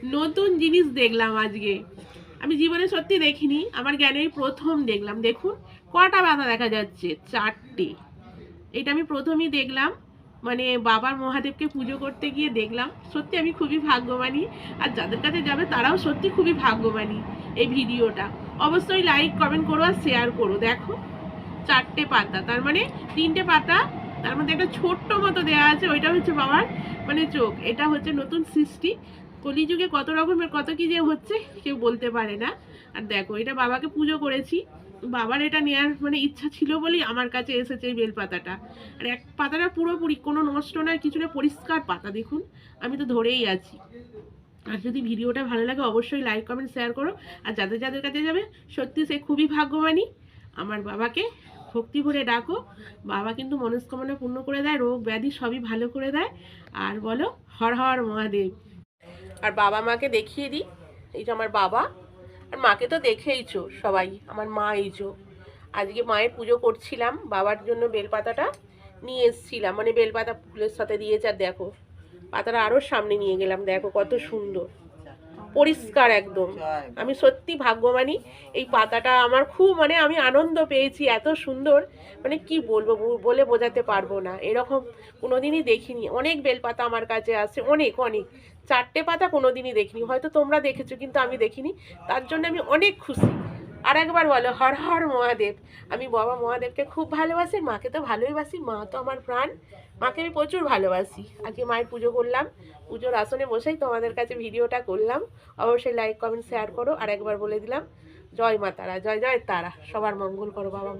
নতুন জিনিস দেখলাম আজকে, আমি জীবনে সত্যি দেখিনি, আমার জ্ঞানেই প্রথম দেখলাম। দেখুন কটা পাতা দেখা যাচ্ছে, 4টে। এটা আমি প্রথমই দেখলাম, মানে বাবার মহাদেবকে পুজো করতে গিয়ে দেখলাম। সত্যি আমি খুবই ভাগ্যবানী, আর যাদের কাছে যাবে তারাও সত্যি খুবই ভাগ্যবানী। এই ভিডিওটা অবশ্যই লাইক কমেন্ট করো আর শেয়ার করো। দেখো 4টে পাতা, তার মানে 3টে পাতা, তার মধ্যে একটা ছোট্ট মতো দেওয়া আছে, ওইটা হচ্ছে বাবার মানে চোখ। এটা হচ্ছে নতুন সৃষ্টি। কলিযুগে কত রকমের কত কি যে হচ্ছে কেউ বলতে পারে না। আর দেখো এটা বাবাকে পুজো করেছি, বাবার এটা নেওয়ার মানে ইচ্ছা ছিল বলেই আমার কাছে এসেছে এই বেলপাতাটা। আর এক পাতাটা পুরোপুরি কোনো নষ্ট নয়, কিছু না, পরিষ্কার পাতা। দেখুন আমি তো ধরেই আছি। আর যদি ভিডিওটা ভালো লাগে অবশ্যই লাইক কমেন্ট শেয়ার করো। আর যাদের যাদের কাছে যাবে সত্যি সে খুবই ভাগ্যবানী। আমার বাবাকে ভক্তি ভরে ডাকো, বাবা কিন্তু মনস্কামনা পূর্ণ করে দেয়, রোগ ব্যাধি সবই ভালো করে দেয়। আর বলো হর হর মহাদেব। আর বাবা মাকে দেখিয়ে দিই, এই যে আমার বাবা। আর মাকে তো দেখেইছো সবাই, আমার মা এই যে। আজকে মায়ের পুজো করছিলাম, বাবার জন্য বেলপাতাটা নিয়ে এসছিলাম, মানে বেলপাতা ফুলের সাথে দিয়েছে। আর দেখো পাতাটা আরও সামনে নিয়ে গেলাম, দেখো কত সুন্দর পরিষ্কার একদম। আমি সত্যি ভাগ্যবানী। এই পাতাটা আমার খুব মানে আমি আনন্দ পেয়েছি, এত সুন্দর, মানে কি বলবো, বলে বোঝাতে পারবো না। এরকম কোনোদিনই দেখিনি। অনেক বেলপাতা আমার কাছে আছে, অনেক অনেক। 4টে পাতা কোনোদিনই দেখিনি, হয়তো তোমরা দেখেছো কিন্তু আমি দেখিনি। তার জন্য আমি অনেক খুশি। আর একবার বলো হর হর মহাদেব। আমি বাবা মহাদেবকে খুব ভালোবাসি, মাকে তো ভালোবাসি, মা তো আমার প্রাণ। মাকে আমি প্রচুর ভালোবাসি। আজকে মায়ের পুজো করলাম, পুজোর আসনে বসেই তোমাদের কাছে ভিডিওটা করলাম। অবশ্যই লাইক কমেন্ট শেয়ার করো। আর একবার বলে দিলাম জয় মা তারা, জয় জয় তারা, সবার মঙ্গল করো বাবা।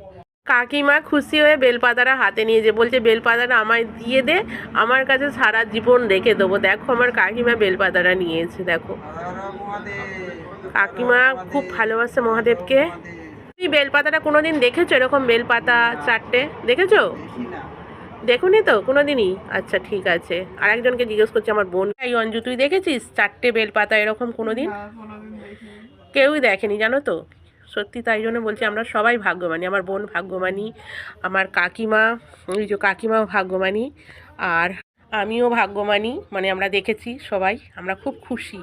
কাকিমা খুশি হয়ে বেলপাতাটা হাতে নিয়েছে, বলছে বেলপাতাটা আমায় দিয়ে দে, আমার কাছে সারা জীবন রেখে দেবো। দেখো আমার কাকিমা বেলপাতাটা নিয়েছে, দেখো। কাকিমা খুব ভালোবাসে মহাদেবকে। তুমি বেলপাতাটা কোনোদিন দেখেছো এরকম বেলপাতা 4টে? দেখেছো? দেখুনি তো কোনোদিনই? আচ্ছা ঠিক আছে, আর একজনকে জিজ্ঞেস করছি, আমার বোন। এই অঞ্জু তুই দেখেছিস 4টে বেলপাতা এরকম কোনোদিন? কেউই দেখেনি জানো তো। সত্যি তাই জন্য বলছি আমরা সবাই ভাগ্যবানী। আমার বোন ভাগ্যবানী, আমার কাকিমা, ওই যে কাকিমাও ভাগ্যবানী, আর আমিও ভাগ্যবানী। মানে আমরা দেখেছি সবাই, আমরা খুব খুশি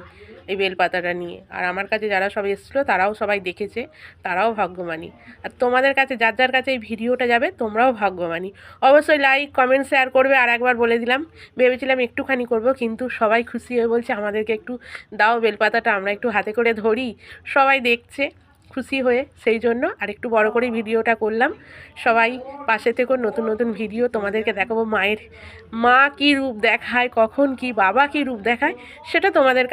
এই বেলপাতাটা নিয়ে। আর আমার কাছে যারা সবাই এসেছিলো তারাও সবাই দেখেছে, তারাও ভাগ্যবানী। আর তোমাদের কাছে যার যার কাছে এই ভিডিওটা যাবে তোমরাও ভাগ্যবানী। অবশ্যই লাইক কমেন্ট শেয়ার করবে। আর একবার বলে দিলাম, ভেবেছিলাম একটুখানি করব, কিন্তু সবাই খুশি হয়ে বলছে আমাদেরকে একটু দাও বেলপাতাটা, আমরা একটু হাতে করে ধরি। সবাই দেখছে খুশি হয়ে, সেই জন্য আর একটু বড় করে ভিডিওটা করলাম। সবাই পাশে থেকে নতুন নতুন ভিডিও তোমাদেরকে দেখাবো। মায়ের মা কী রূপ দেখায়, কখন কি বাবা কী রূপ দেখায়, সেটা তোমাদের